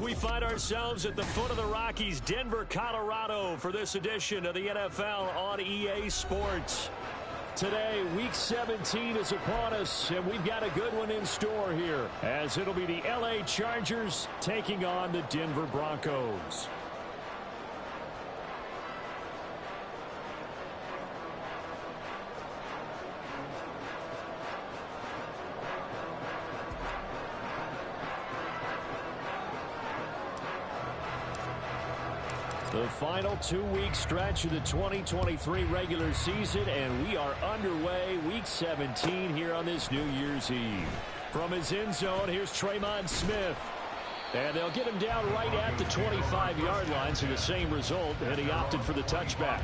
We find ourselves at the foot of the Rockies, Denver, Colorado, for this edition of the NFL on EA Sports. Today, Week 17 is upon us, and we've got a good one in store here, as it'll be the LA Chargers taking on the Denver Broncos. The final two-week stretch of the 2023 regular season, and we are underway Week 17 here on this New Year's Eve. From his end zone, here's Xtreme Smith. And they'll get him down right at the 25-yard line, so the same result, and he opted for the touchback.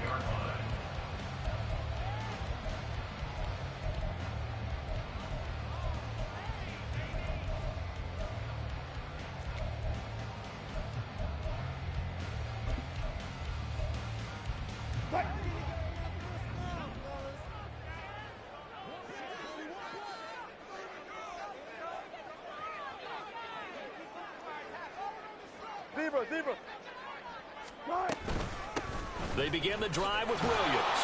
They begin the drive with Williams.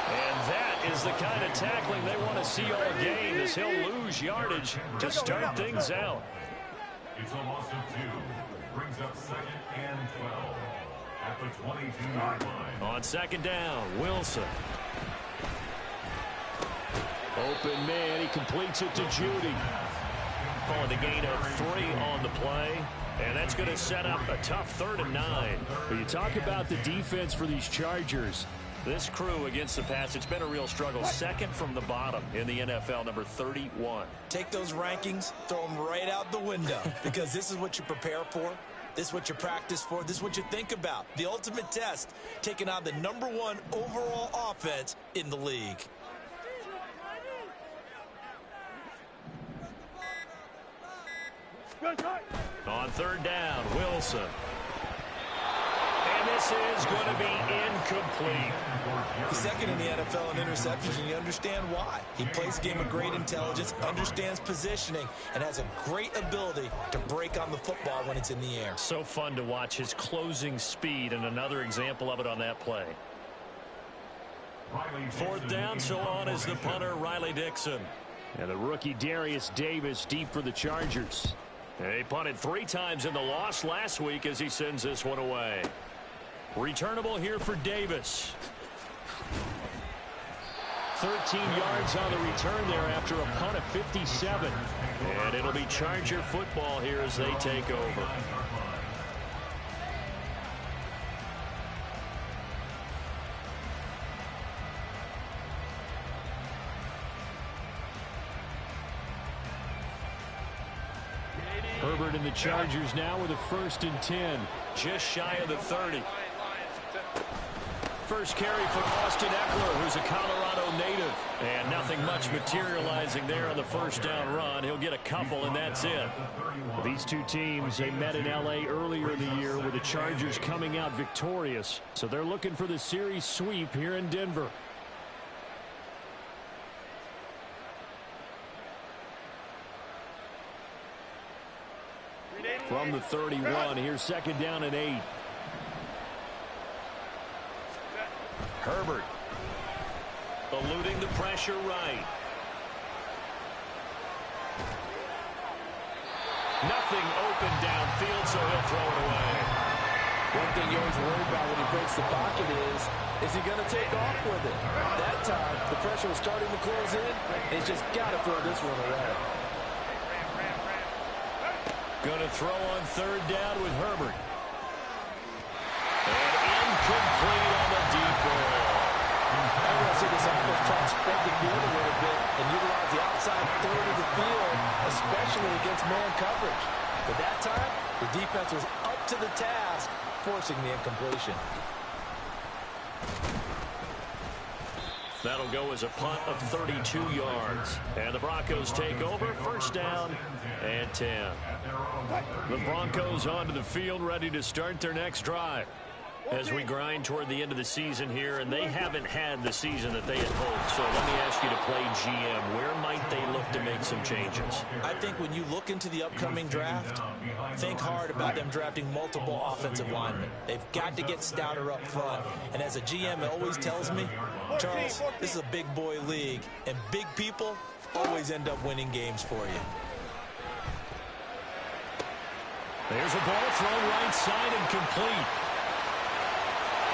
And that is the kind of tackling they want to see all game, as he'll lose yardage to start things out. It's a loss of 2. Brings up 2nd and 12 at the 22-yard line. On second down, Wilson. Open man, he completes it to Judy. Calling the gain of 3 on the play. And that's going to set up a tough 3rd and 9. But you talk about the defense for these Chargers. This crew against the pass, it's been a real struggle. Second from the bottom in the NFL, number 31. Take those rankings, throw them right out the window, because this is what you prepare for. This is what you practice for. This is what you think about. The ultimate test, taking on the number 1 overall offense in the league. On 3rd down, Wilson. And this is going to be incomplete. He's second in the NFL in interceptions, and you understand why. He plays a game of great intelligence, understands positioning, and has a great ability to break on the football when it's in the air. So fun to watch his closing speed, and another example of it on that play. 4th down, so on is the punter, Riley Dixon. And the rookie Darius Davis deep for the Chargers. He punted 3 times in the loss last week as he sends this one away. Returnable here for Davis. 13 yards on the return there after a punt of 57. And it'll be Charger football here as they take over. Herbert and the Chargers now with a 1st and 10. Just shy of the 30. First carry for Austin Eckler, who's a Colorado native. And nothing much materializing there on the 1st down run. He'll get a couple, and that's it. These two teams, they met in L.A. earlier in the year with the Chargers coming out victorious. So they're looking for the series sweep here in Denver. From the 31, here's 2nd down and 8. Herbert eluding the pressure right. Nothing open downfield, so he'll throw it away. One thing you always worry about when he breaks the pocket is he going to take off with it? That time, the pressure was starting to close in. He's just got to throw this one away. Going to throw on 3rd down with Herbert. And incomplete on the deep ball. I'm going to see this offense try to spread the field a little bit and utilize the outside third of the field, especially against man coverage. But that time, the defense was up to the task, forcing the incompletion. That'll go as a punt of 32 yards. And the Broncos take over, 1st down and 10. The Broncos onto the field, ready to start their next drive. As we grind toward the end of the season here, and they haven't had the season that they had hoped. So let me ask you to play GM. Where might they look to make some changes? I think when you look into the upcoming draft, think hard about them drafting multiple offensive linemen. They've got to get stouter up front. And as a GM, it always tells me, Charles, this is a big boy league, and big people always end up winning games for you. There's a ball thrown right side and complete.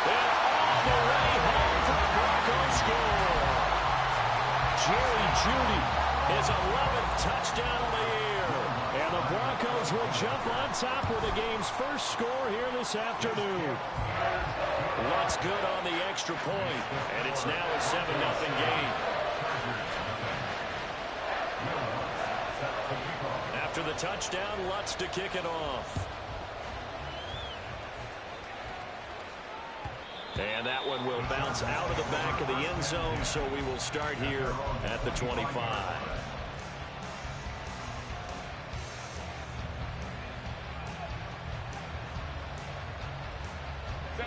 And all the way home for a Broncos score. Jerry Jeudy, his 11th touchdown of the year. And the Broncos will jump on top with the game's first score here this afternoon. Lutz good on the extra point, and it's now a 7-0 game. After the touchdown, Lutz to kick it off. And that one will bounce out of the back of the end zone, so we will start here at the 25.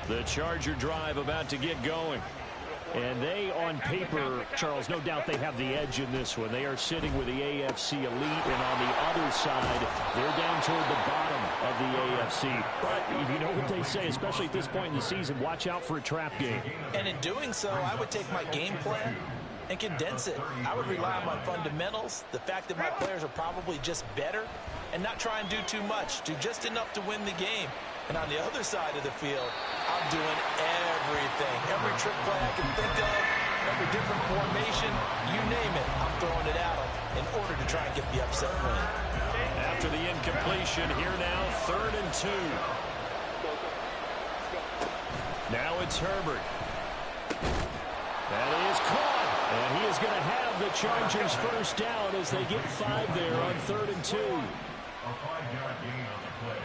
The Charger drive about to get going. And they, on paper, Charles, no doubt they have the edge in this one. They are sitting with the AFC elite, and on the other side, they're down toward the bottom of the AFC. But you know what they say, especially at this point in the season, watch out for a trap game. And in doing so, I would take my game plan and condense it. I would rely on my fundamentals, the fact that my players are probably just better, and not try and do too much, do just enough to win the game. And on the other side of the field, I'm doing everything. Every trick play I can think of, every different formation, you name it, I'm throwing it at them in order to try and get the upset win. After the incompletion, here now, 3rd and 2. Now it's Herbert. That is caught. And he is going to have the Chargers first down as they get 5 there on 3rd and 2. A 5-yard gain on the play.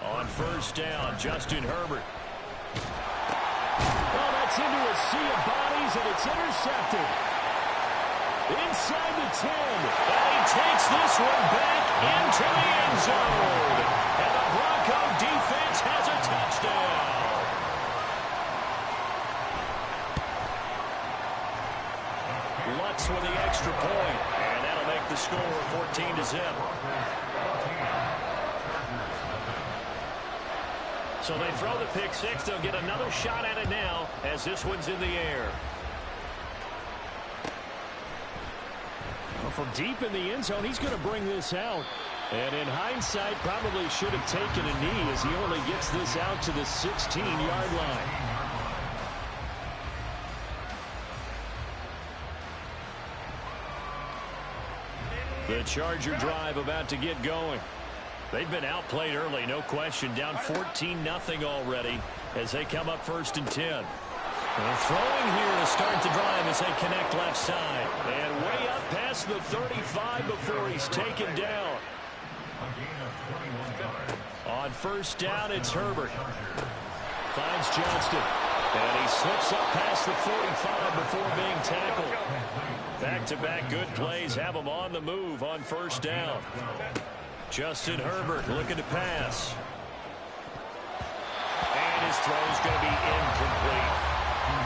On first down, Justin Herbert. Well, that's into a sea of bodies, and it's intercepted. Inside the 10. And he takes this one back into the end zone. And the Bronco defense has a touchdown. Lutz with the extra point, and that'll make the score 14-0. So they throw the pick six. They'll get another shot at it now as this one's in the air. Well, from deep in the end zone, he's going to bring this out. And in hindsight, probably should have taken a knee as he only gets this out to the 16-yard line. The Charger drive about to get going. They've been outplayed early, no question. Down 14-0 already as they come up 1st and 10. And throwing here to start the drive as they connect left side. And way up past the 35 before he's taken down. On first down, it's Herbert. Finds Johnston. And he slips up past the 45 before being tackled. Back-to-back good plays have him on the move on first down. Justin Herbert looking to pass. And his throw's going to be incomplete.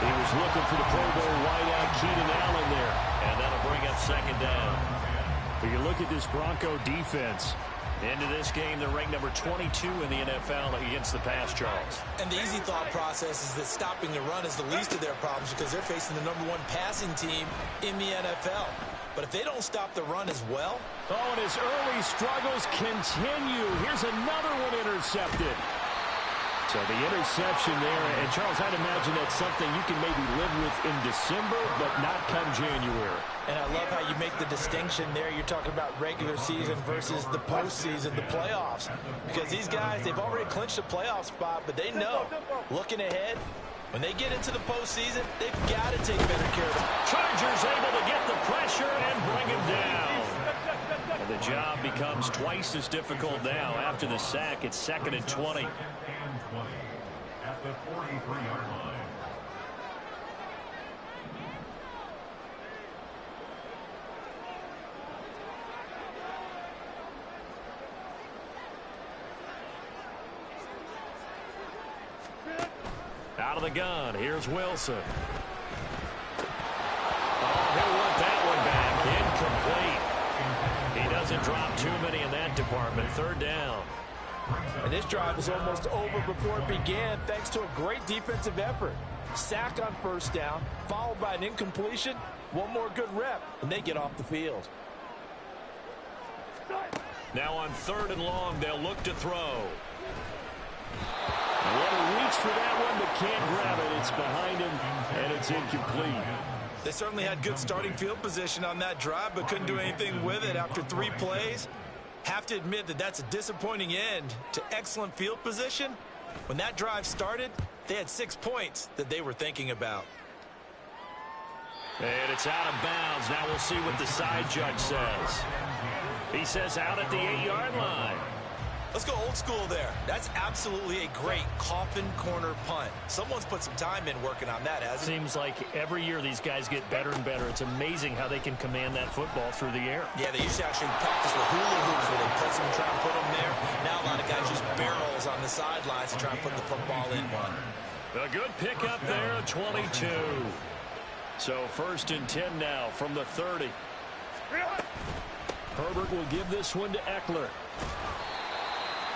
He was looking for the Pro Bowl wideout Keenan Allen there. And that'll bring up 2nd down. But you look at this Bronco defense. Into this game, they're ranked number 22 in the NFL against the pass, Charles. And the easy thought process is that stopping the run is the least of their problems because they're facing the #1 passing team in the NFL. But if they don't stop the run as well. Oh, and his early struggles continue. Here's another one intercepted. So the interception there, and Charles, I'd imagine that's something you can maybe live with in December, but not come January. And I love how you make the distinction there. You're talking about regular season versus the postseason, the playoffs. Because these guys, they've already clinched a playoff spot, but they know, looking ahead, when they get into the postseason, they've got to take better care of them. Chargers able to get the pressure and bring him down. And the job becomes twice as difficult now after the sack. It's 2nd and 20. At the 43-yard line. Out of the gun, here's Wilson. Oh, he'll want that one back. Incomplete. He doesn't drop too many in that department. Third down. And this drive was almost over before it began thanks to a great defensive effort. Sack on first down, followed by an incompletion. One more good rep, and they get off the field. Now on 3rd and long, they'll look to throw. What a reach for that one, but can't grab it. It's behind him, and it's incomplete. They certainly had good starting field position on that drive, but couldn't do anything with it after 3 plays. Have to admit that that's a disappointing end to excellent field position. When that drive started, they had 6 points that they were thinking about. And it's out of bounds. Now we'll see what the side judge says. He says out at the 8-yard line. Let's go old school there. That's absolutely a great coffin corner punt. Someone's put some time in working on that, hasn't it? Seems like every year these guys get better and better. It's amazing how they can command that football through the air. Yeah, they used to actually practice with hula hoops where they press them and try and put them there. Now a lot of guys use barrels on the sidelines to try and put the football in one. A good pickup there, 22. So 1st and 10 now from the 30. Herbert will give this one to Eckler.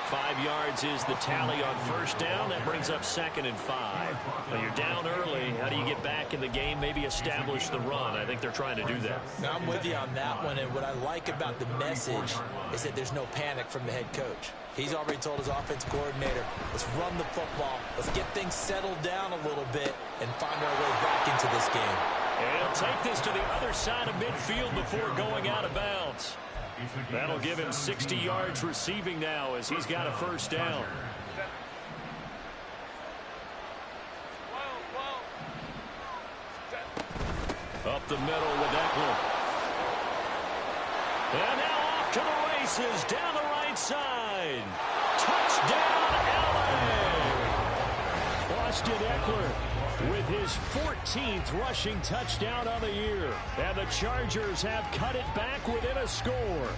5 yards is the tally on first down. That brings up 2nd and 5. Now you're down early. How do you get back in the game? Maybe establish the run. I think they're trying to do that. Now, I'm with you on that one, and what I like about the message is that there's no panic from the head coach. He's already told his offensive coordinator, let's run the football, let's get things settled down a little bit and find our way back into this game. And he'll take this to the other side of midfield before going out of bounds. That'll give him 60 yards receiving now as he's got a first down. Up the middle with Eckler. And now off to the races down the right side. Touchdown, LA! Austin Eckler with his 14th rushing touchdown of the year. And the Chargers have cut it back within a score.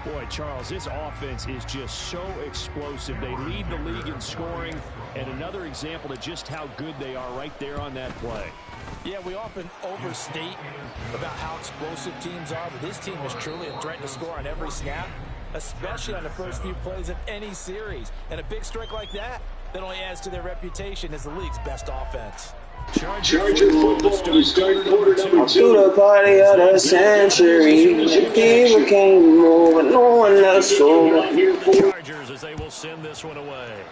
Boy, Charles, this offense is just so explosive. They lead the league in scoring, and another example of just how good they are right there on that play. Yeah, we often overstate about how explosive teams are, but this team is truly a threat to score on every snap, especially on the first few plays of any series. And a big strike like that only adds to their reputation as the league's best offense. Charger football to start quarter number 2. To the party of the century. The people came over, no one else over. Chargers as they will send this one away.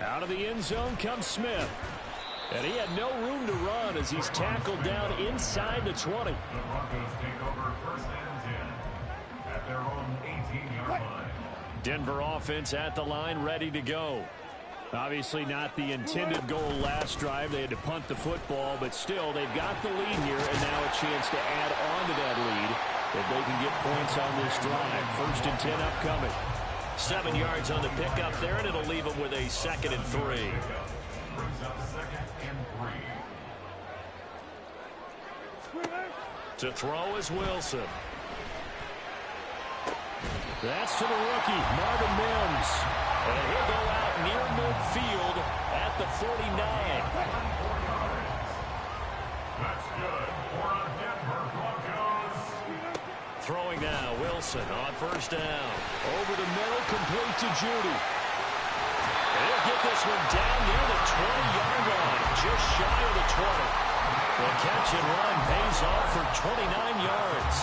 Out of the end zone comes Smith. And he had no room to run as he's tackled down inside the 20. The Broncos take over 1st and 10 at their own 18-yard line. Denver offense at the line, ready to go. Obviously not the intended goal last drive. They had to punt the football, but still they've got the lead here and now a chance to add on to that lead if they can get points on this drive. 1st and 10 upcoming. 7 yards on the pickup there, and it'll leave them with a 2nd and 3. Brings up 2nd and 3. To throw is Wilson. That's to the rookie, Marvin Mims. And he'll go out near midfield at the 49. That's good for a Denver Broncos. Throwing now, Wilson on first down. Over the middle, complete to Judy. And he'll get this one down near the 20-yard line, just shy of the 20. The catch and run pays off for 29 yards.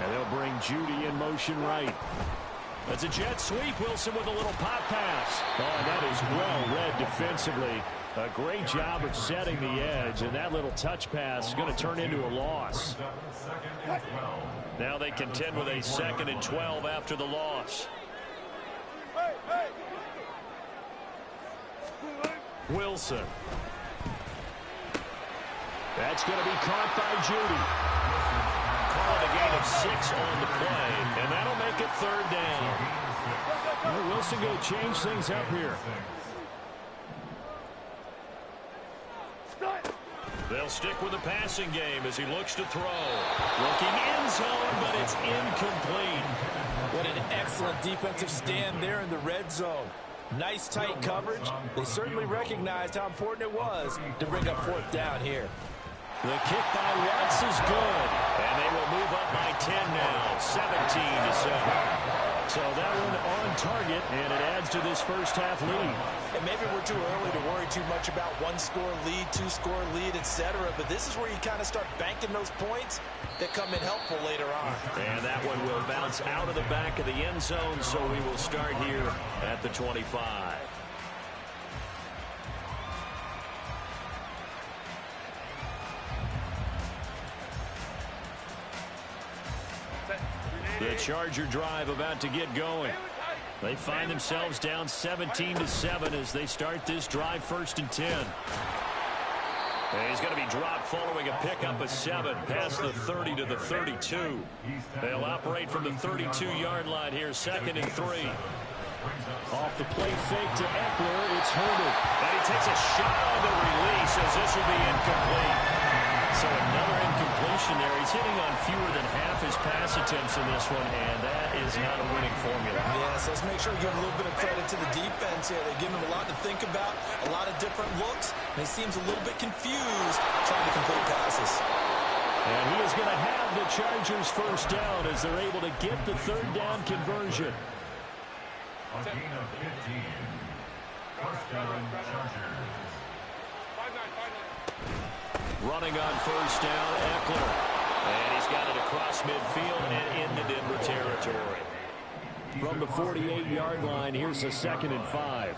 And they'll bring Judy in motion right. That's a jet sweep. Wilson with a little pop pass. Oh, and that is well read defensively. A great job of setting the edge, and that little touch pass is going to turn into a loss. Now they contend with a 2nd and 12 after the loss. Wilson. That's going to be caught by Judy. Calling a gain of 6 on the play, and that'll make it 3rd down. Well, Wilson going to change things up here. They'll stick with the passing game as he looks to throw. Looking end zone, but it's incomplete. What an excellent defensive stand there in the red zone. Nice tight coverage. They certainly recognized how important it was to bring up fourth down here. The kick by Watts is good. And they will move up by 10 now, 17-7. So that one on target, and it adds to this first half lead. And maybe we're too early to worry too much about one-score lead, two-score lead, etc. But this is where you kind of start banking those points that come in helpful later on. And that one will bounce out of the back of the end zone, so we will start here at the 25. The Charger drive about to get going. They find themselves down 17-7 as they start this drive, 1st and 10. And he's going to be dropped following a pickup of 7 past the 30 to the 32. They'll operate from the 32-yard line here, 2nd and 3. Off the play fake to Eckler, it's Herbert. And he takes a shot on the release as this will be incomplete. So another incompletion there. He's hitting on fewer than half his pass attempts in this one, and that is not a winning formula. Yes, let's make sure we give a little bit of credit to the defense here. They give him a lot to think about, a lot of different looks, and he seems a little bit confused trying to complete passes. And he is going to have the Chargers first down as they're able to get the 3rd down conversion. A gain of 15. First down, Chargers. Running on 1st down, Eckler. And he's got it across midfield and into Denver territory. From the 48-yard line, here's a 2nd and 5.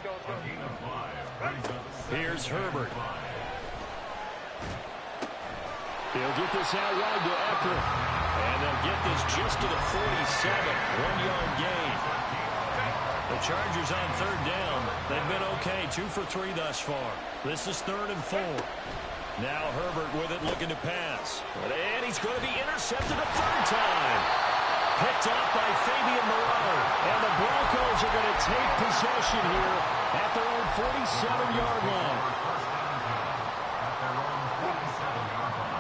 Here's Herbert. He'll get this out wide to Eckler. And they'll get this just to the 47, 1-yard gain. The Chargers on 3rd down. They've been okay, 2 for 3 thus far. This is 3rd and 4. Now Herbert with it, looking to pass. And he's going to be intercepted a 3rd time. Picked up by Fabian Moreau. And the Broncos are going to take possession here at their own 47-yard line.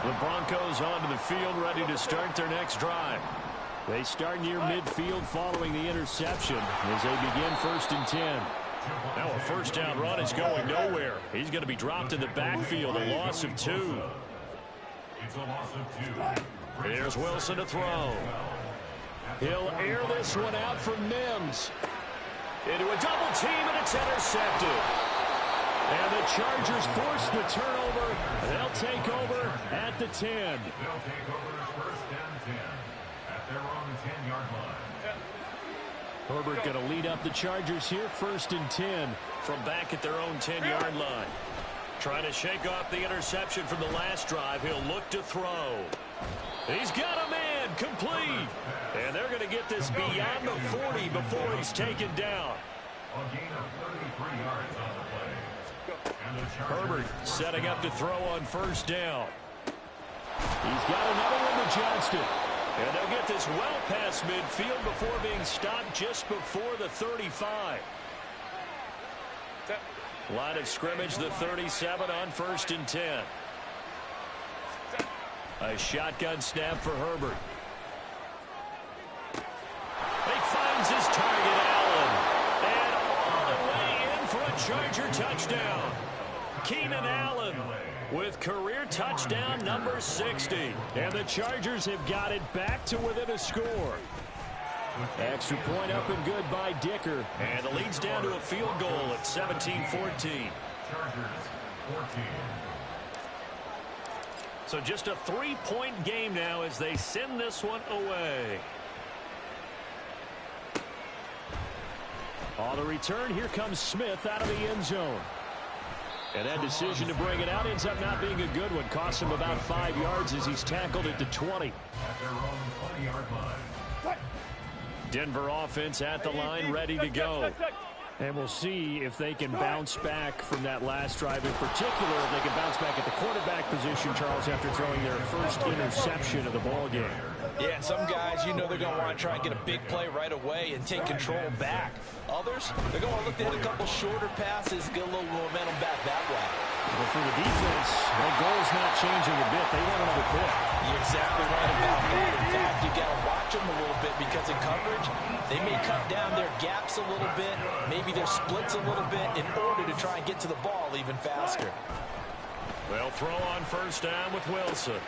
The Broncos onto the field, ready to start their next drive. They start near midfield following the interception as they begin 1st and 10. Now a 1st down run is going nowhere. He's going to be dropped in the backfield, a loss of 2. It's a loss of 2. Here's Wilson to throw. He'll air this one out for Mims. Into a double team, and it's intercepted. And the Chargers force the turnover. They'll take over at the 10. They'll take over 1st and 10 at their own 10-yard line. Herbert going to lead up the Chargers here, 1st and 10. From back at their own 10-yard line. Trying to shake off the interception from the last drive. He'll look to throw. He's got a man, complete. And they're going to get this beyond the 40 before he's taken down. A gain of 33 yards on the play. And the Herbert setting up to throw on 1st down. He's got another one to Johnston. And they'll get this well past midfield before being stopped just before the 35. Line of scrimmage, the 37 on 1st and 10. A shotgun snap for Herbert. He finds his target, Allen. And all the way in for a Charger touchdown. Keenan Allen with career touchdown number 60. And the Chargers have got it back to within a score. Extra point up and good by Dicker. And the lead's down to a field goal at 17-14. Chargers 14. So just a 3-point game now as they send this one away. On the return, here comes Smith out of the end zone. And that decision to bring it out ends up not being a good one. Costs him about 5 yards as he's tackled at the 20. At their own 20-yard line. Denver offense at the line, ready to go. And we'll see if they can bounce back from that last drive. In particular, if they can bounce back at the quarterback position, Charles, after throwing their first interception of the ball game. Yeah, some guys, you know they're going to want to try and get a big play right away and take control back. Others, they're going to look to hit a couple shorter passes, get a little momentum back that way. Well, for the defense, that goal's not changing a bit. They want another pick. You're exactly right about that. In fact, you got to watch them a little bit because in coverage, they may cut down their gaps a little bit, maybe their splits a little bit in order to try and get to the ball even faster. Well, throw on first down with Wilson.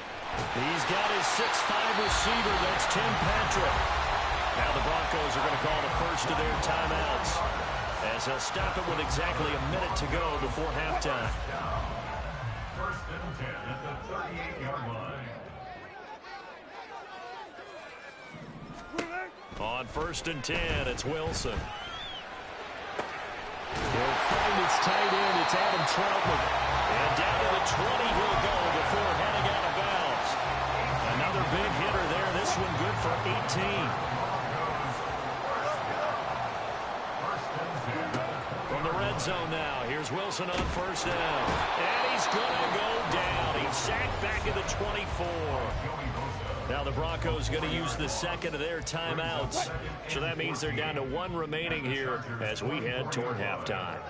He's got his 6'5" receiver. That's Tim Patrick. Now the Broncos are going to call the first of their timeouts, as they'll stop it with exactly a minute to go before halftime. First and 10 at the 38-yard line. On first and 10, it's Wilson. He'll find its tight end. It's Adam Troutman. And down to the 20 he'll go before heading out of bounds. Another big hitter there. This one good for 18. From the red zone now, here's Wilson on first down. And he's going to go down. He's sacked back at the 24. Now the Broncos going to use the second of their timeouts. So that means they're down to one remaining here as we head toward halftime.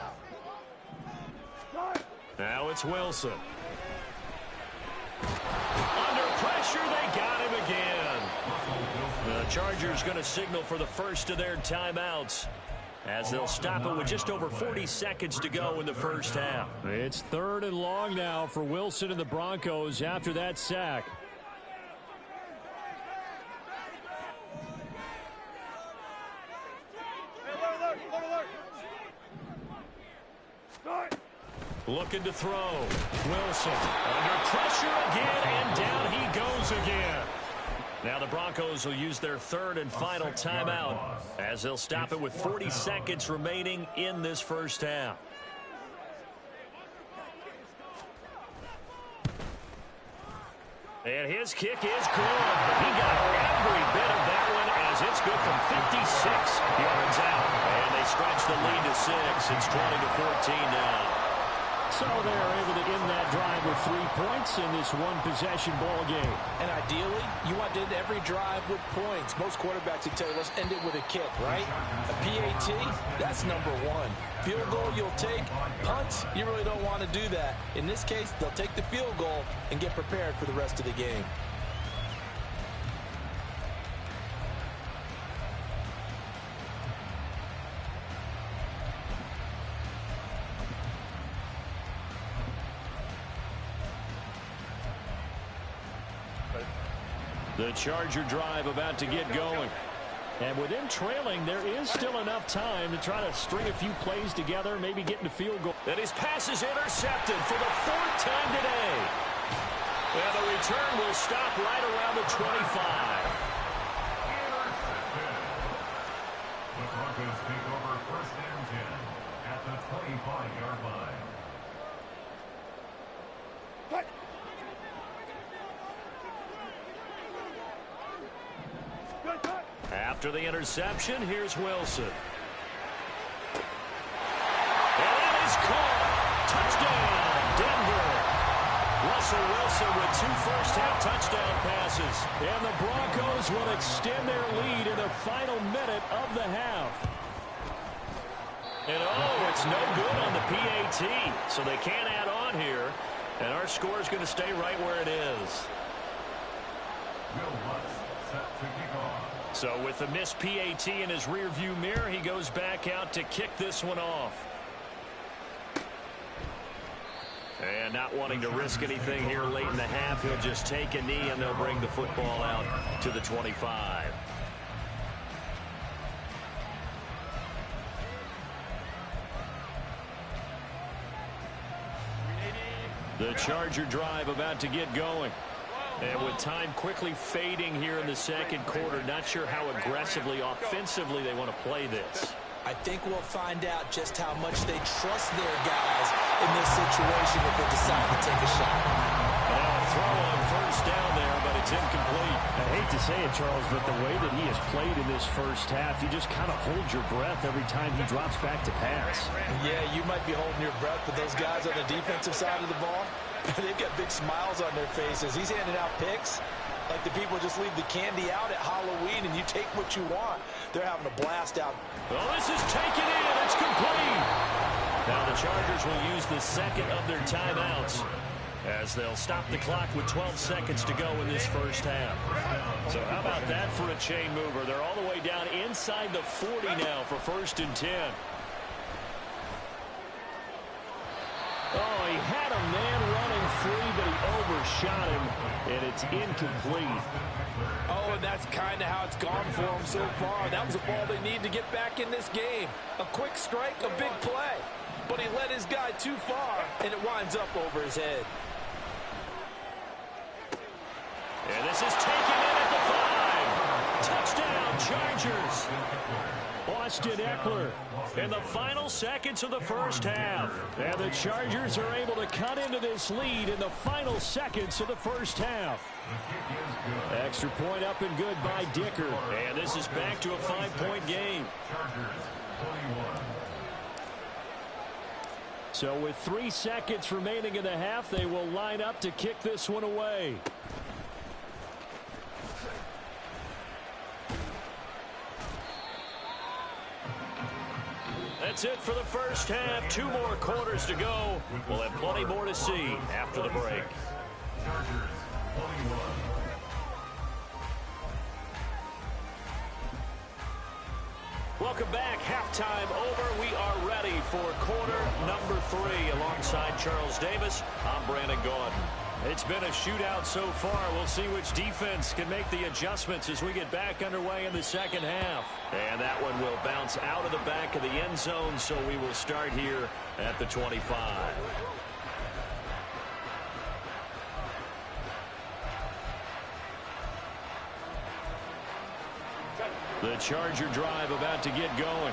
Now it's Wilson. Under pressure, they got him again. The Chargers going to signal for the first of their timeouts, as they'll stop it with just over 40 seconds to go in the first half. It's 3rd and long now for Wilson and the Broncos after that sack. Looking to throw. Wilson under pressure again, and down he goes again. Now the Broncos will use their 3rd and final timeout, as they'll stop it with 40 seconds remaining in this first half. And his kick is good. He got every bit of that one, as it's good from 56 yards out. And they stretch the lead to 6. It's 20-14 now. So they're able to end that drive with 3 points in this one-possession ball game. And ideally, you want to end every drive with points. Most quarterbacks would tell you, let's end it with a kick, right? A PAT, that's number 1. Field goal you'll take. Punts, you really don't want to do that. In this case, they'll take the field goal and get prepared for the rest of the game. The Charger drive about to get going. And with them trailing, there is still enough time to try to string a few plays together, maybe get into field goal. And his pass is intercepted for the 4th time today. And the return will stop right around the 25. The Broncos take over first and 10 at the 25-yard line. After the interception, here's Wilson. And that is caught. Touchdown, Denver. Russell Wilson with 2 first-half touchdown passes. And the Broncos will extend their lead in the final minute of the half. And oh, it's no good on the PAT, so they can't add on here. And our score is going to stay right where it is. Will Lutz set to kick off. So with the missed PAT in his rearview mirror, he goes back out to kick this one off. And not wanting to risk anything here late in the half, he'll just take a knee and they'll bring the football out to the 25. The Charger drive about to get going. And with time quickly fading here in the second quarter, not sure how aggressively, offensively they want to play this. I think we'll find out just how much they trust their guys in this situation if they decide to take a shot. Now a throw on first down there, but it's incomplete. I hate to say it, Charles, but the way that he has played in this first half, you just kind of hold your breath every time he drops back to pass. Yeah, you might be holding your breath, but those guys on the defensive side of the ball, they've got big smiles on their faces. He's handing out picks like the people just leave the candy out at Halloween and you take what you want. They're having a blast out. Well, this is taken in. It's complete. Now the Chargers will use the second of their timeouts as they'll stop the clock with 12 seconds to go in this first half. So how about that for a chain mover? They're all the way down inside the 40 now for 1st and 10. Oh, he had a man running free, but he overshot him, and it's incomplete. Oh, and that's kind of how it's gone for him so far. That was a ball they need to get back in this game. A quick strike, a big play. But he led his guy too far, and it winds up over his head. And this is taken in at the 5. Touchdown, Chargers. Austin Eckler in the final seconds of the first half. And the Chargers are able to cut into this lead in the final seconds of the first half. Extra point up and good by Dicker. And this is back to a 5-point game. So with 3 seconds remaining in the half, they will line up to kick this one away. That's it for the first half. 2 more quarters to go. We'll have plenty more to see after the break. Welcome back. Halftime over. We are ready for quarter number 3 alongside Charles Davis. I'm Brandon Gordon. It's been a shootout so far. We'll see which defense can make the adjustments as we get back underway in the second half. And that one will bounce out of the back of the end zone, so we will start here at the 25. The Charger drive about to get going.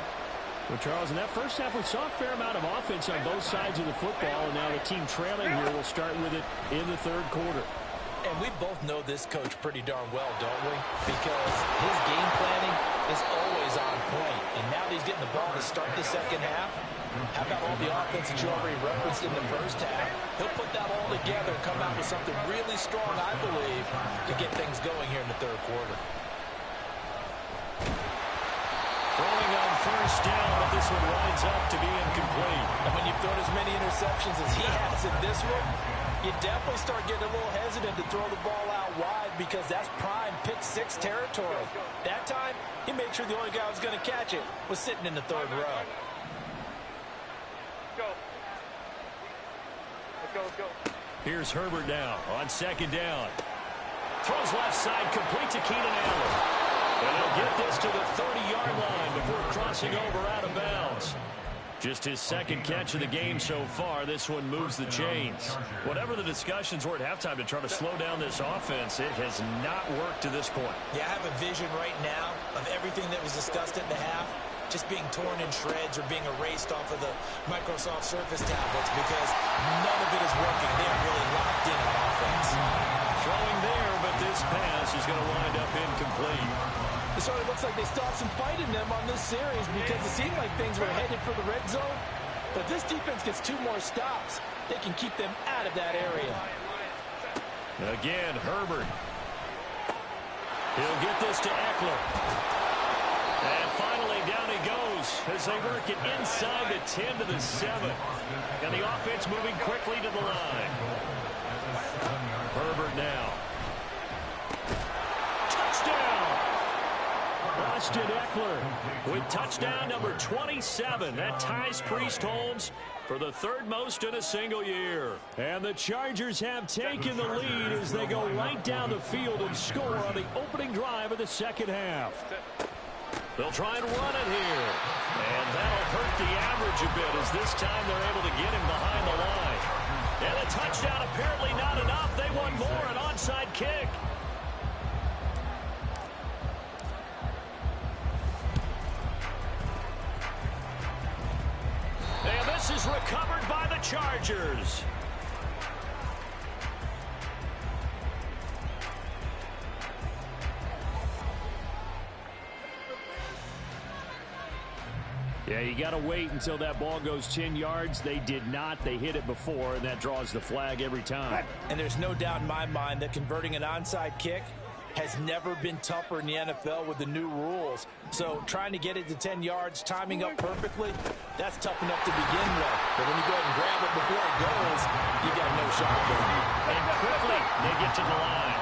Well, Charles, in that first half, we saw a fair amount of offense on both sides of the football, and now the team trailing here will start with it in the third quarter. And we both know this coach pretty darn well, don't we? Because his game planning is always on point. And now that he's getting the ball to start the second half, how about all the offense that you already referenced in the first half? He'll put that all together and come out with something really strong, I believe, to get things going here in the third quarter. Throwing on first down, but this one winds up to be incomplete. And when you've thrown as many interceptions as he has in this one, you definitely start getting a little hesitant to throw the ball out wide because that's prime pick-6 territory. That time, he made sure the only guy who was going to catch it was sitting in the third row. Let's go. Here's Herbert now on second down. Throws left side, complete to Keenan Allen. And he'll get this to the 30-yard line before crossing over out of bounds. Just his second catch of the game so far. This one moves the chains. Whatever the discussions were at halftime to try to slow down this offense, it has not worked to this point. Yeah, I have a vision right now of everything that was discussed at the half just being torn in shreds or being erased off of the Microsoft Surface tablets because none of it is working. They are really locked in on offense. Throwing there, but this pass is going to wind up incomplete. It sort of looks like they stopped some fight in them on this series because it seemed like things were headed for the red zone. But this defense gets 2 more stops. They can keep them out of that area. Again, Herbert. He'll get this to Eckler. And finally, down he goes as they work it inside the 10 to the 7. And the offense moving quickly to the line. Herbert now. Austin Eckler with touchdown number 27. That ties Priest Holmes for the 3rd most in a single year. And the Chargers have taken the lead as they go right down the field and score on the opening drive of the second half. They'll try and run it here. And that'll hurt the average a bit as this time they're able to get him behind the line. And a touchdown apparently not enough. They want more, an onside kick. And this is recovered by the Chargers. Yeah, you got to wait until that ball goes 10 yards. They did not. They hit it before, and that draws the flag every time. And there's no doubt in my mind that converting an onside kick has never been tougher in the NFL with the new rules. So trying to get it to 10 yards, timing up perfectly, that's tough enough to begin with. But when you go ahead and grab it before it goes, you got no shot there. And quickly, they get to the line.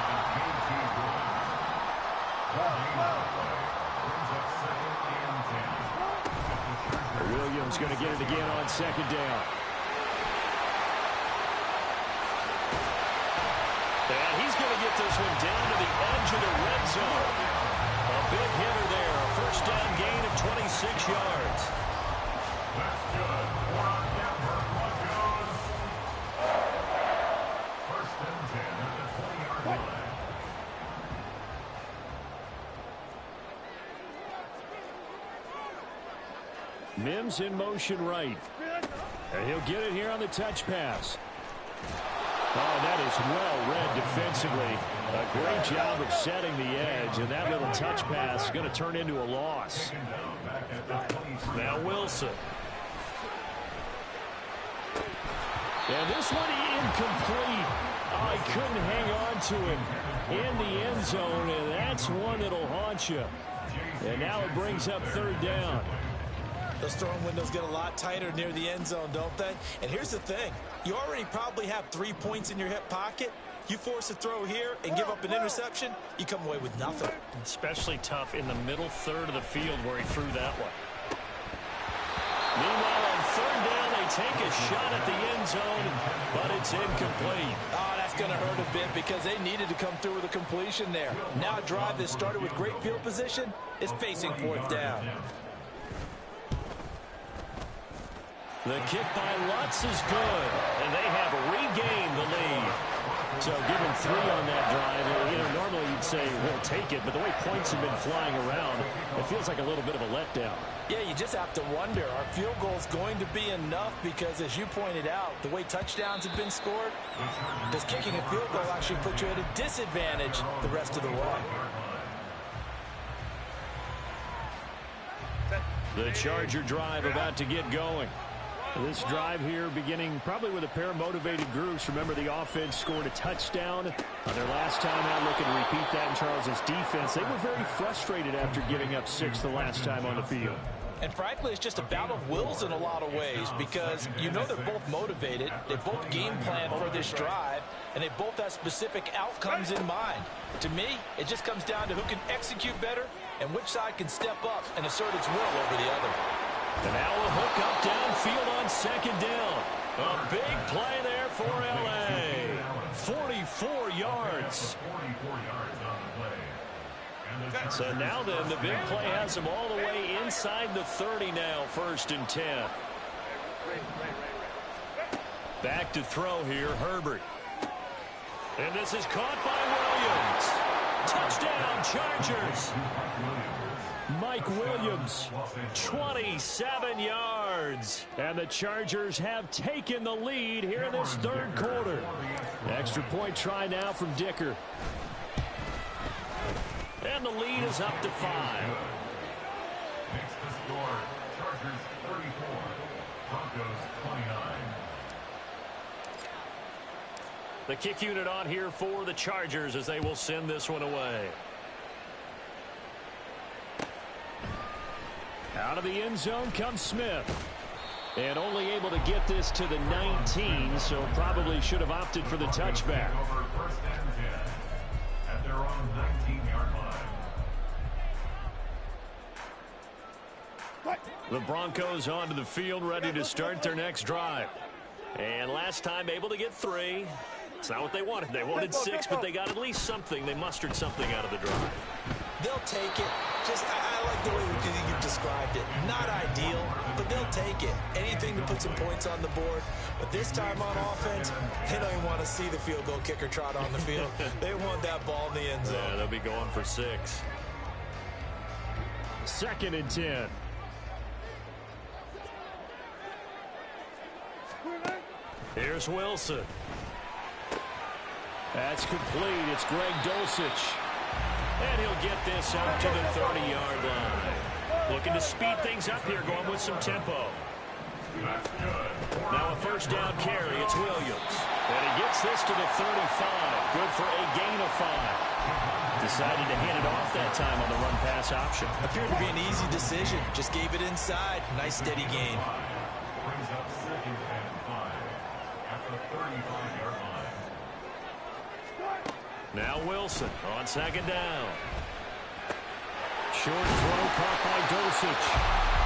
Williams going to get it again on second down. And he's going to get this one down to the edge of the red zone. A big hitter there. A first down gain of 26 yards. That's good. 4 on Denver Broncos. First and 10 at the 20-yard line. Mims in motion right. And he'll get it here on the touch pass. Oh, that is well read defensively. A great job of setting the edge, and that little touch pass is going to turn into a loss. Now Wilson. And this one incomplete. Oh, he couldn't hang on to him in the end zone, and that's one that'll haunt you. And now it brings up third down. Those throwing windows get a lot tighter near the end zone, don't they? And here's the thing. You already probably have 3 points in your hip pocket. You force a throw here and give up an interception, you come away with nothing. Especially tough in the middle third of the field where he threw that one. Meanwhile, on third down, they take a shot at the end zone, but it's incomplete. Oh, that's going to hurt a bit because they needed to come through with a completion there. Now a drive that started with great field position is facing fourth down. The kick by Lutz is good, and they have regained the lead. So given 3 on that drive, normally you'd say, we'll take it, but the way points have been flying around, it feels like a little bit of a letdown. Yeah, you just have to wonder, are field goals going to be enough? Because as you pointed out, the way touchdowns have been scored, does kicking a field goal actually put you at a disadvantage the rest of the way? The Charger drive about to get going. This drive here beginning probably with a pair of motivated groups. Remember, the offense scored a touchdown on their last time out, looking to repeat that in Charles's defense. They were very frustrated after giving up 6 the last time on the field. And frankly, it's just a battle of wills in a lot of ways because you know they're both motivated, they both game plan for this drive, and they both have specific outcomes in mind. To me, it just comes down to who can execute better and which side can step up and assert its will over the other. And now a hook up downfield on second down. A big play there for L.A. 44 yards. 44 yards on the play. So now then, the big play has them all the way inside the 30 now, first and 10. Back to throw here, Herbert. And this is caught by Williams. Touchdown, Chargers. Mike Williams, 27 yards. And the Chargers have taken the lead here in this third quarter. Extra point try now from Dicker. And the lead is up to 5. Makes the score Chargers 34, Broncos 29. The kick unit on here for the Chargers as they will send this one away. Out of the end zone comes Smith. And only able to get this to the 19, so probably should have opted for the touchback. Over first and 10 at their own 19-yard line. The Broncos onto the field, ready to start their next drive. And last time able to get 3. It's not what they wanted. They wanted 6, but they got at least something. They mustered something out of the drive. They'll take it. I like the way you described it. Not ideal, but they'll take it. Anything to put some points on the board. But this time on offense, they don't even want to see the field goal kicker trot on the field. They want that ball in the end zone. Yeah, they'll be going for 6. Second and 10. Here's Wilson. That's complete. It's Greg Dulcich. And he'll get this up to the 30-yard line. Looking to speed things up here, going with some tempo. That's good. Now a first down carry. It's Williams. And he gets this to the 35. Good for a gain of 5. Decided to hand it off that time on the run-pass option. Appeared to be an easy decision. Just gave it inside. Nice steady gain. Brings up second and 5 at the 35-yard line. Now Wilson on second down. Short throw caught by Dosich.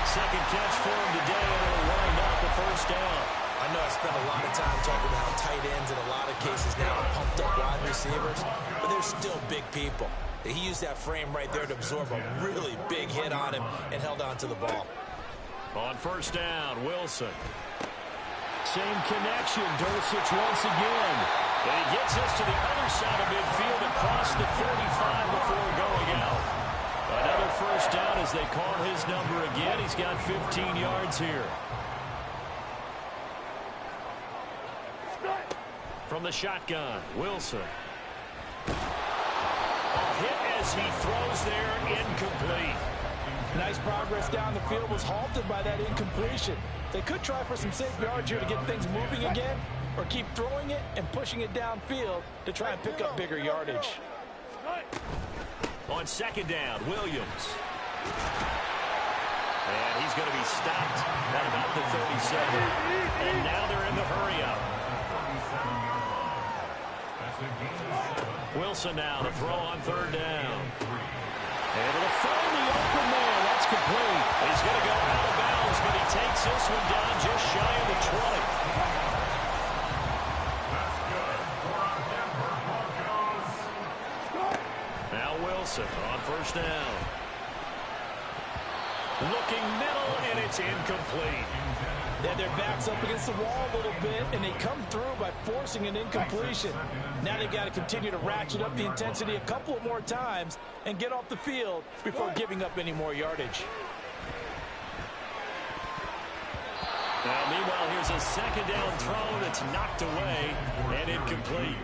Second catch for him today, and it'll wind up the first down. I know I spent a lot of time talking about how tight ends in a lot of cases now are pumped up wide receivers, but they're still big people. He used that frame right there to absorb a really big hit on him and held on to the ball. On first down, Wilson. Same connection, Dosich once again. And he gets us to the other side of midfield across the 45 before going out. Another first down as they call his number again. He's got 15 yards here. From the shotgun, Wilson. A hit as he throws there, incomplete. Nice progress down the field, was halted by that incompletion. They could try for some safe yards here to get things moving again, or keep throwing it and pushing it downfield to try and pick up bigger yardage. On second down, Williams. And he's going to be stopped at about the 37. And now they're in the hurry-up. Wilson now to throw on third down. Able to find the open man. That's complete. He's going to go out of bounds, but he takes this one down just shy of the 20. That's good for our Denver Broncos. Now Wilson on first down. Looking middle, and it's incomplete. They had their backs up against the wall a little bit, and they come through by forcing an incompletion. Now they've got to continue to ratchet up the intensity a couple of more times and get off the field before giving up any more yardage. Now, meanwhile, here's a second down throw that's knocked away and incomplete.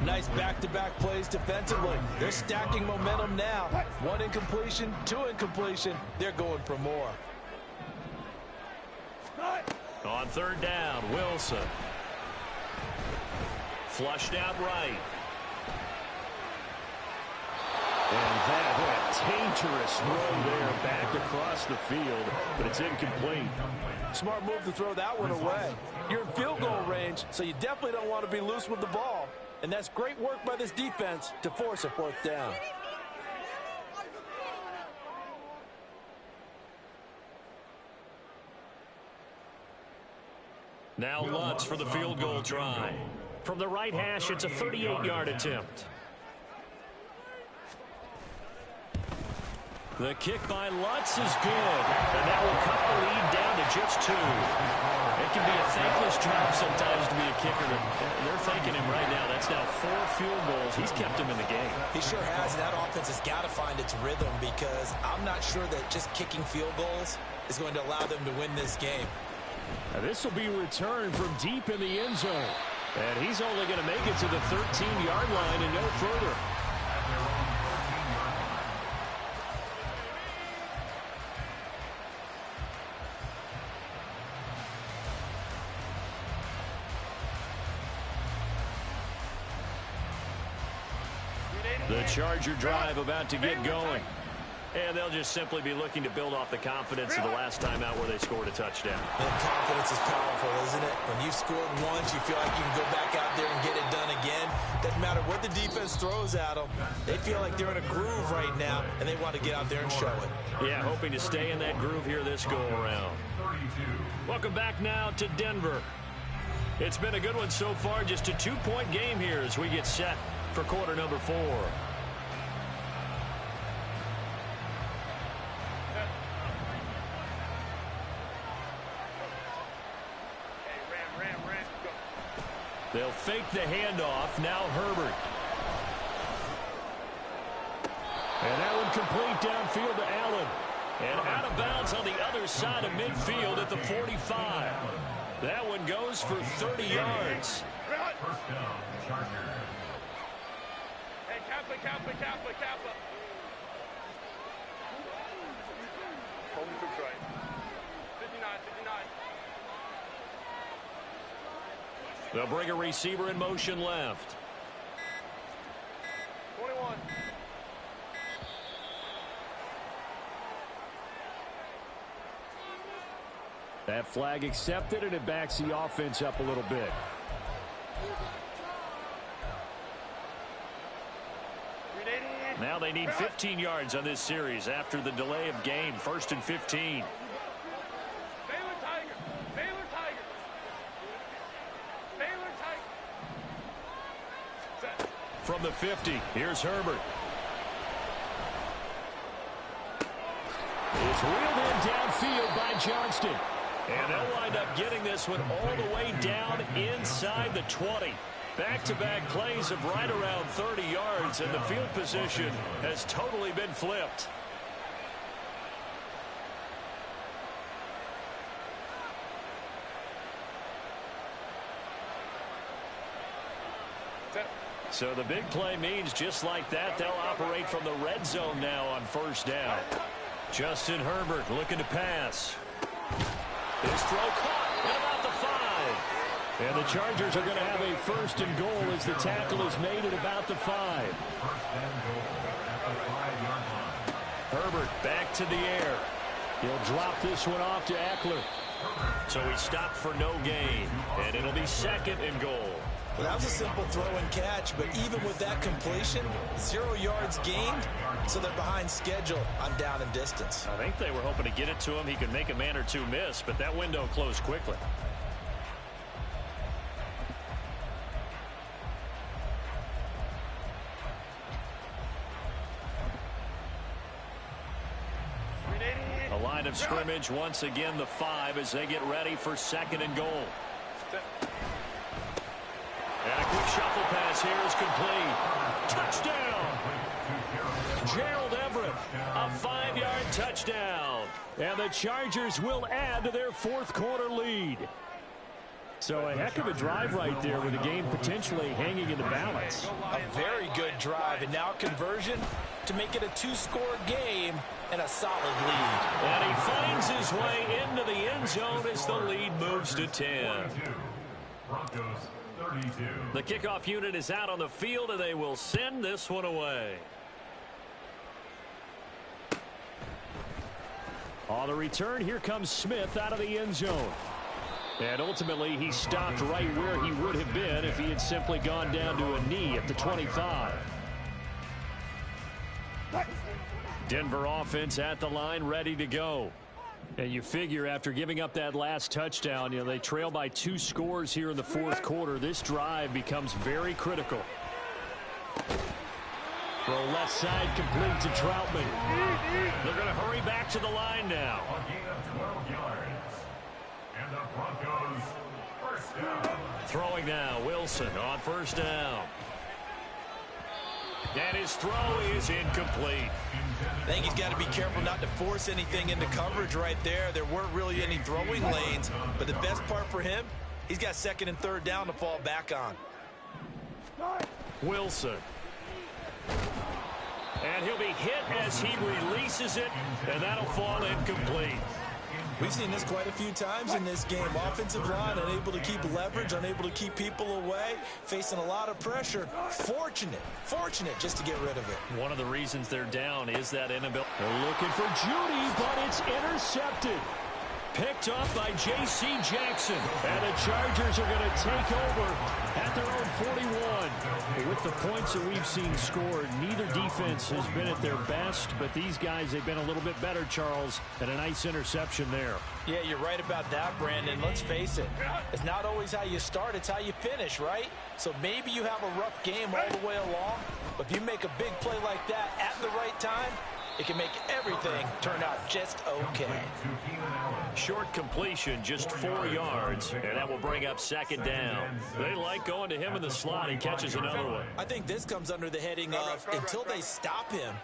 Nice back-to-back plays defensively. They're stacking momentum now. One incompletion, two incompletion. They're going for more. On third down, Wilson. Flushed out right. And that dangerous throw there back across the field, but it's incomplete. Smart move to throw that one away. You're in field goal range, so you definitely don't want to be loose with the ball. And that's great work by this defense to force a fourth down. Now Lutz for the field goal try. From the right hash, it's a 38-yard attempt. The kick by Lutz is good, and that will cut the lead down to just 2. It can be a thankless job sometimes to be a kicker. They're thanking him right now. That's now 4 field goals. He's kept him in the game. He sure has, and that offense has got to find its rhythm because I'm not sure that just kicking field goals is going to allow them to win this game. Now this will be returned from deep in the end zone. And he's only going to make it to the 13-yard line and no further. The Charger drive about to get going. And they'll just simply be looking to build off the confidence of the last time out where they scored a touchdown. And confidence is powerful, isn't it? When you've scored once, you feel like you can go back out there and get it done again. Doesn't matter what the defense throws at them. They feel like they're in a groove right now, and they want to get out there and show it. Yeah, hoping to stay in that groove here this go-around. Welcome back now to Denver. It's been a good one so far. Just a 2-point game here as we get set for quarter number 4. They'll fake the handoff. Now Herbert. And that one complete downfield to Allen. And out of bounds on the other side of midfield at the 45. That one goes for 30 yards. First down, Chargers. Hey, Kappa. Hold the right. 59. They'll bring a receiver in motion left. 21. That flag accepted, and it backs the offense up a little bit. Now they need 15 yards on this series after the delay of game. 1st and 15. From the 50, here's Herbert. It's reeled in downfield by Johnston. And they'll wind up getting this one all the way down inside the 20. Back-to-back plays of right around 30 yards, and the field position has totally been flipped. So the big play means just like that, they'll operate from the red zone now on 1st down. Justin Herbert looking to pass. His throw caught at about the 5. And the Chargers are going to have a 1st and goal as the tackle is made at about the 5. Herbert back to the air. He'll drop this one off to Eckler. So he stopped for no gain, and it'll be 2nd and goal. Well, that was a simple throw and catch, but even with that completion, 0 yards gained, so they're behind schedule on down and distance. I think they were hoping to get it to him. He could make a man or two miss, but that window closed quickly. A line of scrimmage, once again the 5 as they get ready for 2nd and goal. And a quick shuffle pass here is complete. Touchdown! Gerald Everett, a 5-yard touchdown. And the Chargers will add to their 4th quarter lead. So a heck of a drive right there with the game potentially hanging in the balance. A very good drive, and now conversion to make it a 2-score game and a solid lead. And he finds his way into the end zone as the lead moves to 10. Broncos 32. The kickoff unit is out on the field, and they will send this one away. On the return, here comes Smith out of the end zone. And ultimately, he stopped right where he would have been if he had simply gone down to a knee at the 25. Denver offense at the line, ready to go. And you figure after giving up that last touchdown, they trail by 2 scores here in the 4th quarter. This drive becomes very critical. Throw left side complete to Troutman. They're going to hurry back to the line now. A gain of 12 yards. And the Broncos 1st down. Throwing now, Wilson on 1st down. And his throw is incomplete. I think he's got to be careful not to force anything into coverage right there. There weren't really any throwing lanes, but the best part for him, he's got 2nd and 3rd down to fall back on. Wilson. And he'll be hit as he releases it, and that'll fall incomplete. We've seen this quite a few times in this game. Offensive line unable to keep leverage, unable to keep people away, facing a lot of pressure. Fortunate just to get rid of it. One of the reasons they're down is that inability. They're looking for Judy, but it's intercepted. Picked up by J.C. Jackson. And the Chargers are going to take over at their own 41. With the points that we've seen scored, neither defense has been at their best, but these guys, they've been a little bit better, Charles, and a nice interception there. Yeah, you're right about that, Brandon. Let's face it. It's not always how you start, it's how you finish, right? So maybe you have a rough game all the way along, but if you make a big play like that at the right time, it can make everything turn out just okay. Short completion, just 4 yards, and that will bring up 2nd down. They like going to him in the slot. He catches another one. I think this comes under the heading of until they stop him,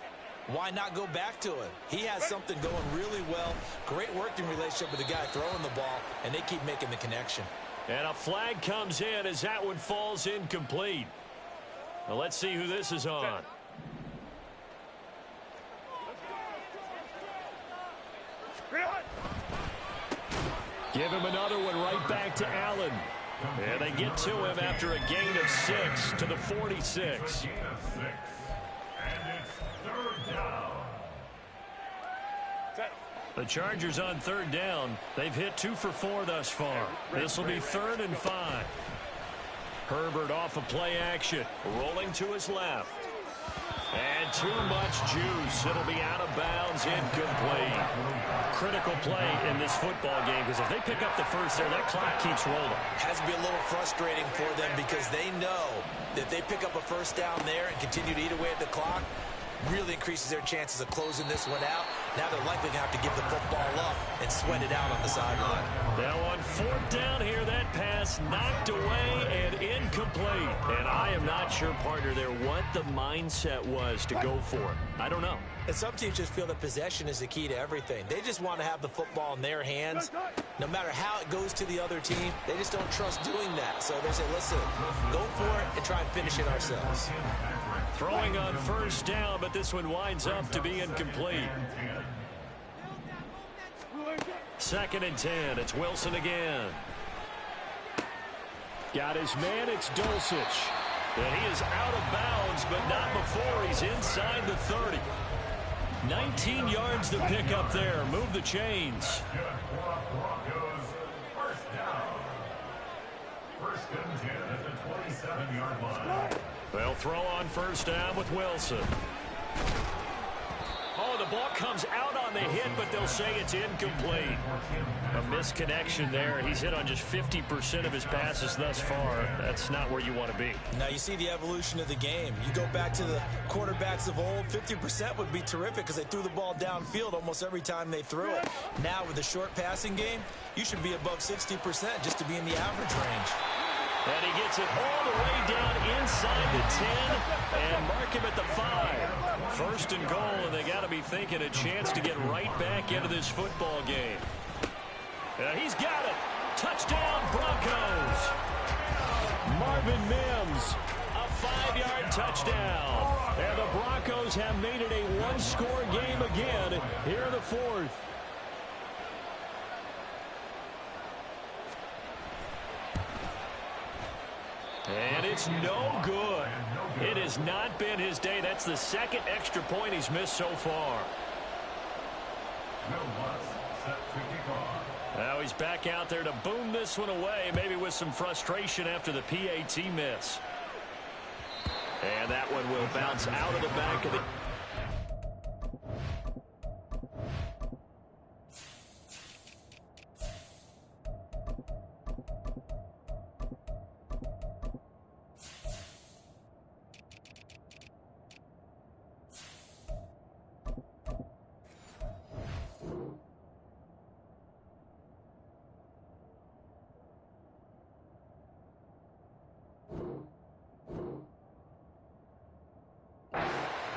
why not go back to him? He has something going really well. Great working relationship with the guy throwing the ball, and they keep making the connection. And a flag comes in as that one falls incomplete. Well, let's see who this is on. Give him another one right back to Allen. And they get to him after a gain of 6 to the 46. Gain of 6. And it's 3rd down. The Chargers on third down. They've hit 2 for 4 thus far. This will be 3rd and 5. Herbert off of play action. Rolling to his left. And too much juice. It'll be out of bounds, incomplete. Critical play in this football game because if they pick up the first there, that clock keeps rolling. Has to be a little frustrating for them because they know that if they pick up a first down there and continue to eat away at the clock, really increases their chances of closing this one out. Now they're likely going to have to give the football up and sweat it out on the sideline. Now on 4th down here, that pass knocked away and incomplete. And I am not sure, partner, there what the mindset was to go for it. I don't know. And some teams just feel that possession is the key to everything. They just want to have the football in their hands. No matter how it goes to the other team, they just don't trust doing that. So they say, listen, go for it and try and finish it ourselves. Throwing on 1st down, but this one winds up to be incomplete. 2nd and 10. It's Wilson again. Got his man. It's Dulcich. And he is out of bounds, but not before he's inside the 30. 19 yards to pick up there. Move the chains. Broncos, 1st down. 1st and 10 at the 27-yard line. They'll throw on 1st down with Wilson. Oh, the ball comes out on the hit, but they'll say it's incomplete. A misconnection there. He's hit on just 50% of his passes thus far. That's not where you want to be. Now you see the evolution of the game. You go back to the quarterbacks of old, 50% would be terrific because they threw the ball downfield almost every time they threw it. Now with the short passing game, you should be above 60% just to be in the average range. And he gets it all the way down inside the 10 and mark him at the 5. 1st and goal, and they got to be thinking a chance to get right back into this football game. He's got it. Touchdown, Broncos. Marvin Mims, a 5-yard touchdown. And the Broncos have made it a one-score game again here in the 4th. And it's no good. It has not been his day. That's the 2nd extra point he's missed so far. Now he's back out there to boom this one away, maybe with some frustration after the PAT miss. And that one will bounce out of the back of the...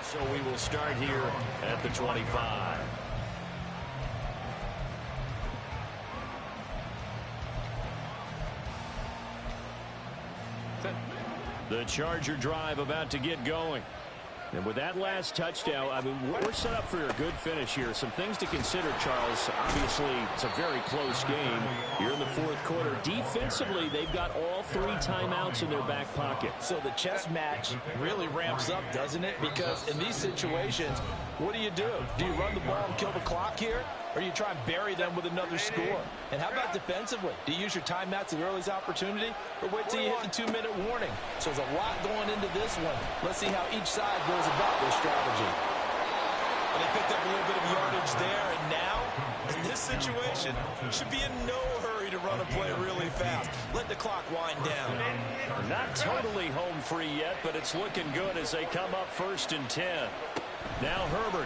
So we will start here at the 25. The Charger drive about to get going. And with that last touchdown, I mean, we're set up for a good finish here. Some things to consider, Charles. Obviously, it's a very close game. You're in the 4th quarter. Defensively, they've got all 3 timeouts in their back pocket. So the chess match really ramps up, doesn't it? Because in these situations, what do? Do you run the ball and kill the clock here? Or you try and bury them with another score? And how about defensively? Do you use your timeouts at the earliest opportunity? Or wait till you hit the 2-minute warning? So there's a lot going into this one. Let's see how each side goes about their strategy. And they picked up a little bit of yardage there. And now, in this situation, should be in no hurry to run a play really fast. Let the clock wind down. Not totally home free yet, but it's looking good as they come up 1st and 10. Now Herbert.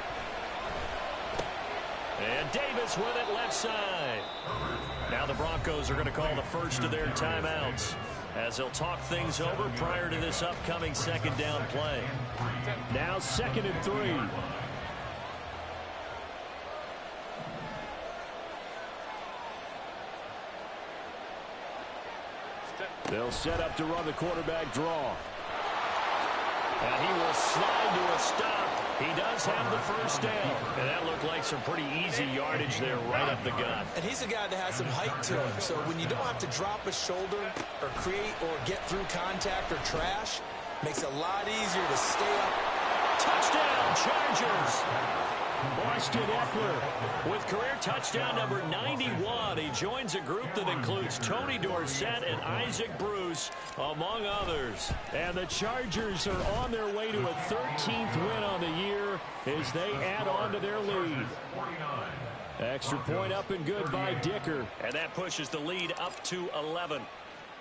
And Davis with it left side. Now the Broncos are going to call the first of their timeouts as they'll talk things over prior to this upcoming 2nd down play. Now 2nd and 3. They'll set up to run the quarterback draw. And he will slide to a stop. He does have the 1st down. And that looked like some pretty easy yardage there right up the gut. And he's a guy that has some height to him. So when you don't have to drop a shoulder or create or get through contact or trash, makes it a lot easier to stay up. Touchdown, Chargers. Austin Eckler with career touchdown number 91. He joins a group that includes Tony Dorsett and Isaac Bruce, among others. And the Chargers are on their way to a 13th win on the year as they add on to their lead. Extra point up and good by Dicker. And that pushes the lead up to 11.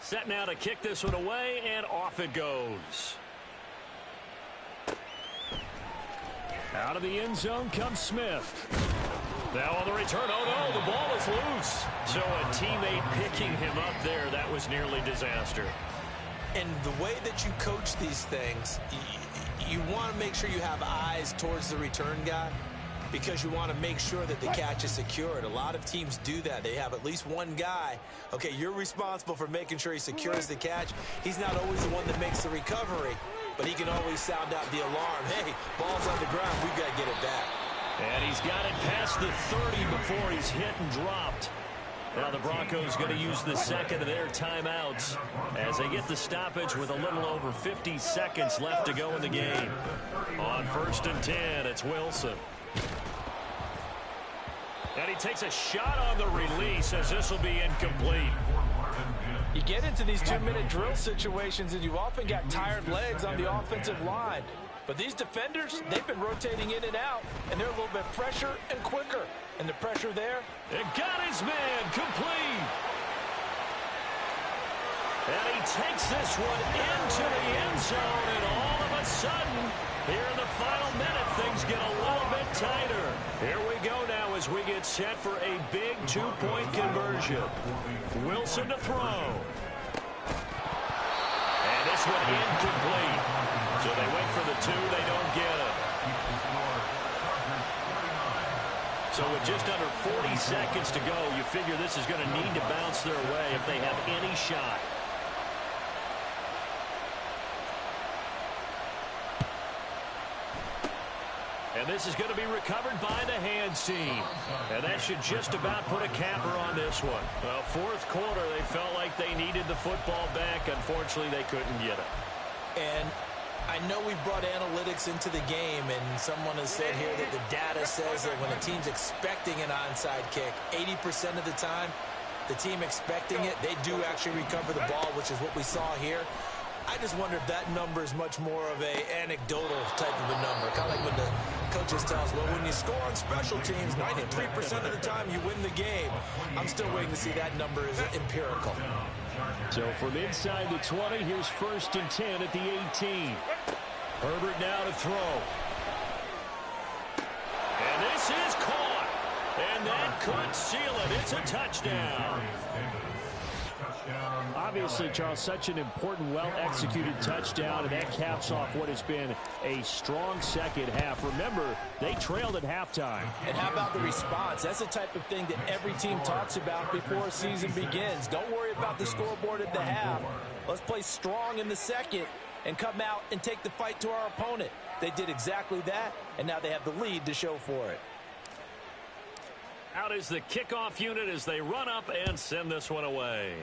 Set now to kick this one away, and off it goes. Out of the end zone comes Smith. Now on the return, oh no, the ball is loose. So a teammate picking him up there, that was nearly disaster. And the way that you coach these things, you want to make sure you have eyes towards the return guy, because you want to make sure that the catch is secured. A lot of teams do that. They have at least one guy. Okay, you're responsible for making sure he secures the catch. He's not always the one that makes the recovery, but he can always sound out the alarm. Hey, ball's on the ground. We've got to get it back. And he's got it past the 30 before he's hit and dropped. Now the Broncos going to use the second of their timeouts as they get the stoppage with a little over 50 seconds left to go in the game. On 1st and 10, it's Wilson. And he takes a shot on the release as this will be incomplete. You get into these 2-minute drill situations and you often got tired legs on the offensive line. But these defenders, they've been rotating in and out, and they're a little bit fresher and quicker. And the pressure there. It got his man complete. And he takes this one into the end zone, and all of a sudden, here in the final minute, things get a little bit tighter. Here we go now as we get set for a big 2-point conversion. Wilson to throw. And this one incomplete. So they wait for the 2, they don't get it. So with just under 40 seconds to go, you figure this is going to need to bounce their way if they have any shot. And this is going to be recovered by the hands team. And that should just about put a capper on this one. Well, 4th quarter, they felt like they needed the football back. Unfortunately, they couldn't get it. And I know we brought analytics into the game, and someone has said here that the data says that when a team's expecting an onside kick, 80% of the time, the team expecting it, they do actually recover the ball, which is what we saw here. I just wonder if that number is much more of a anecdotal type of a number. Kind of like when the coaches tell us, well, when you score on special teams, 93% of the time you win the game. I'm still waiting to see that number is empirical. So from inside the 20, here's 1st and 10 at the 18. Herbert now to throw. And this is caught. And that could seal it. It's a touchdown. Obviously, Charles, such an important, well-executed touchdown, and that caps off what has been a strong second half. Remember, they trailed at halftime. And how about the response? That's the type of thing that every team talks about before a season begins. Don't worry about the scoreboard at the half. Let's play strong in the second and come out and take the fight to our opponent. They did exactly that, and now they have the lead to show for it. Out is the kickoff unit as they run up and send this one away.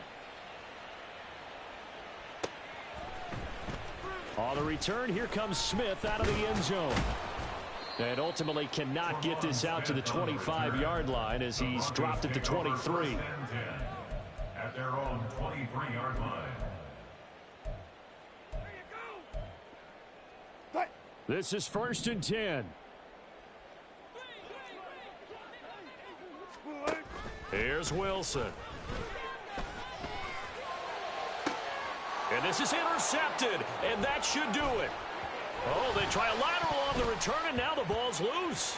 On the return, here comes Smith out of the end zone. And ultimately cannot get this out to the 25-yard line as he's dropped at the 23. At their own 23-yard line. This is 1st and 10. Here's Wilson. And this is intercepted, and that should do it. Oh, they try a lateral on the return, and now the ball's loose.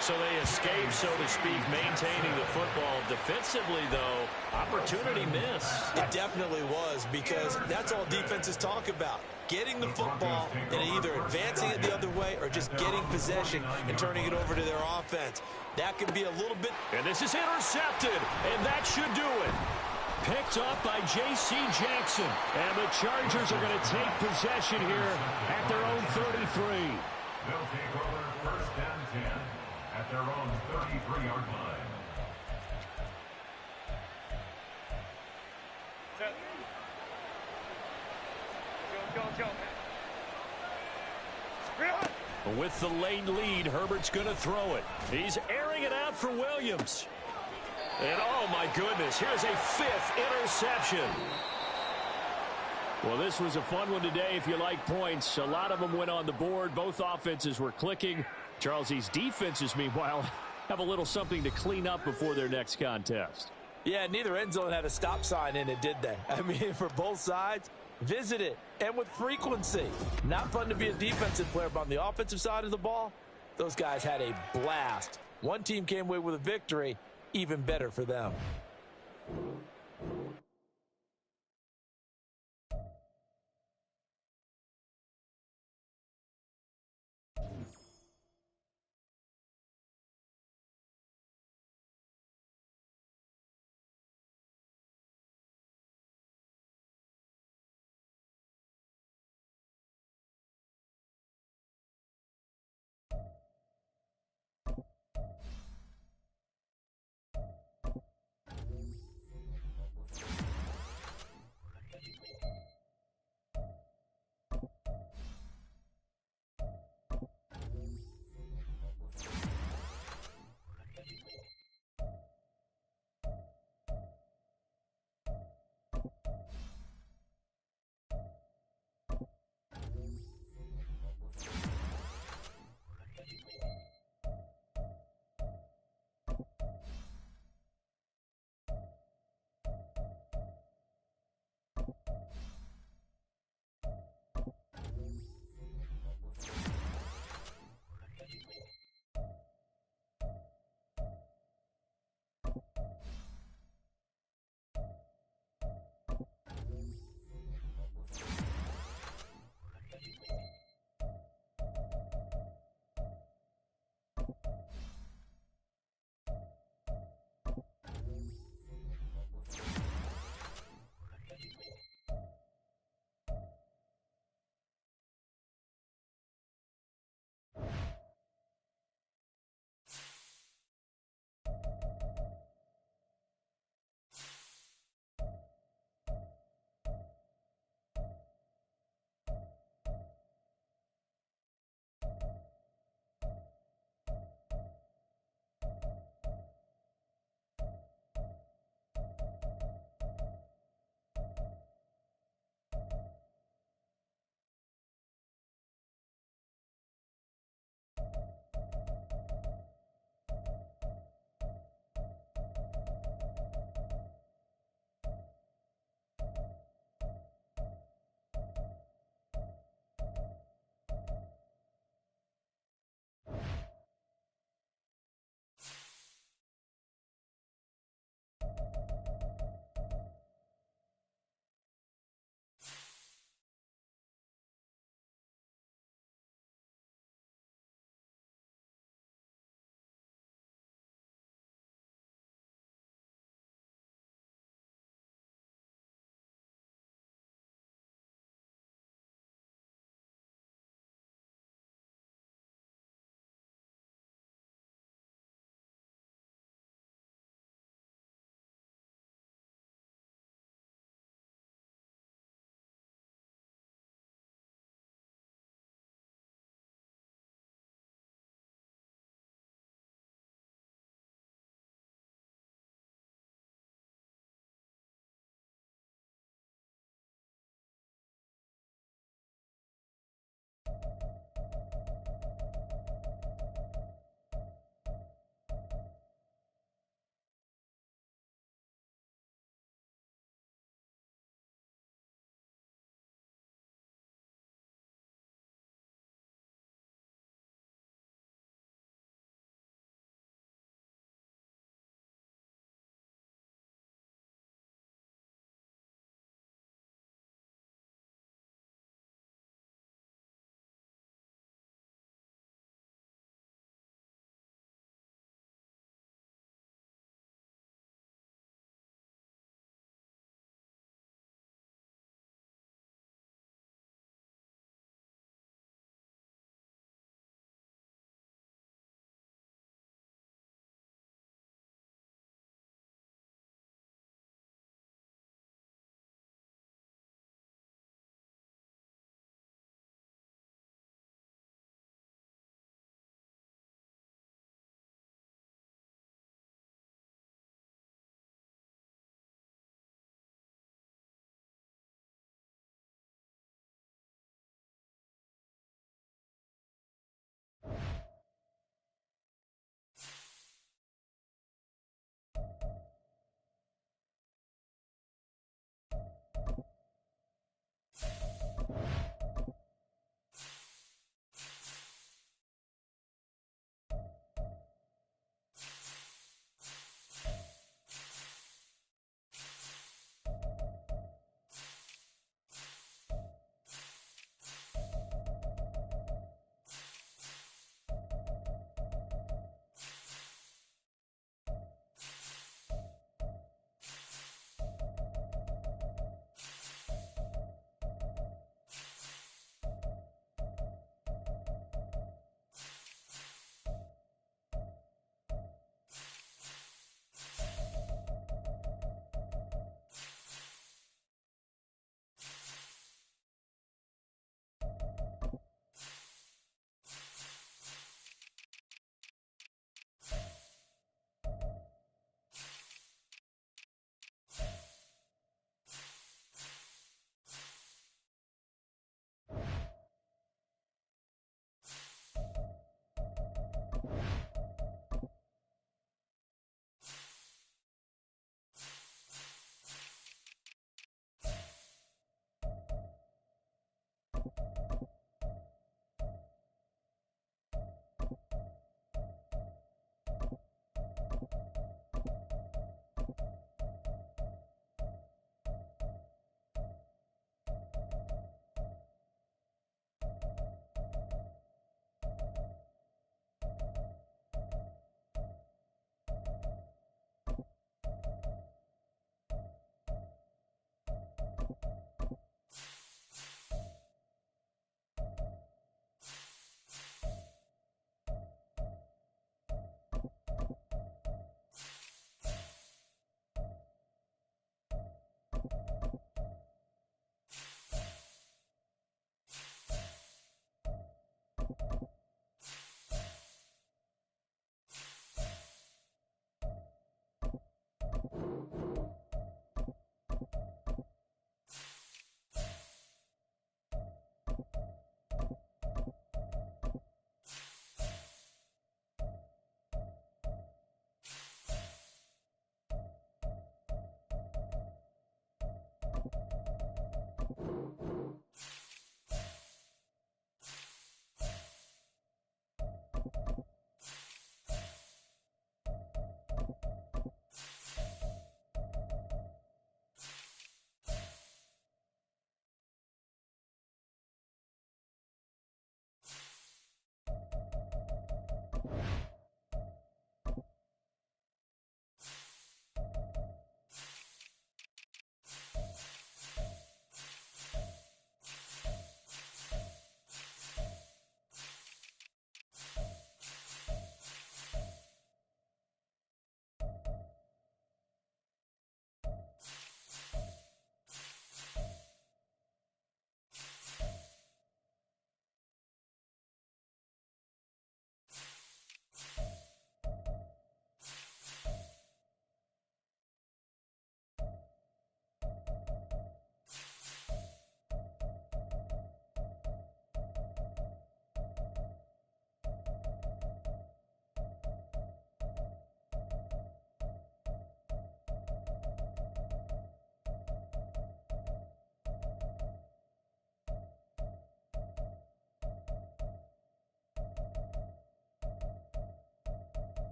So they escape, so to speak, maintaining the football. Defensively, though, opportunity missed. It definitely was, because that's all defenses talk about. Getting the football and either advancing it the other way or just getting possession and turning it over to their offense. That could be a little bit. And this is intercepted, and that should do it. Picked up by J.C. Jackson. And the Chargers are going to take possession here at their own 33. They'll take over 1st and 10 at their own 33-yard line. Go, go, go. With the late lead, Herbert's going to throw it. He's airing it out for Williams. And, oh, my goodness, here's a 5th interception. Well, this was a fun one today if you like points. A lot of them went on the board. Both offenses were clicking. Charles, these defenses, meanwhile, have a little something to clean up before their next contest. Yeah, neither end zone had a stop sign in it, did they? I mean, for both sides, visit it, and with frequency. Not fun to be a defensive player, but on the offensive side of the ball, those guys had a blast. One team came away with a victory, even better for them.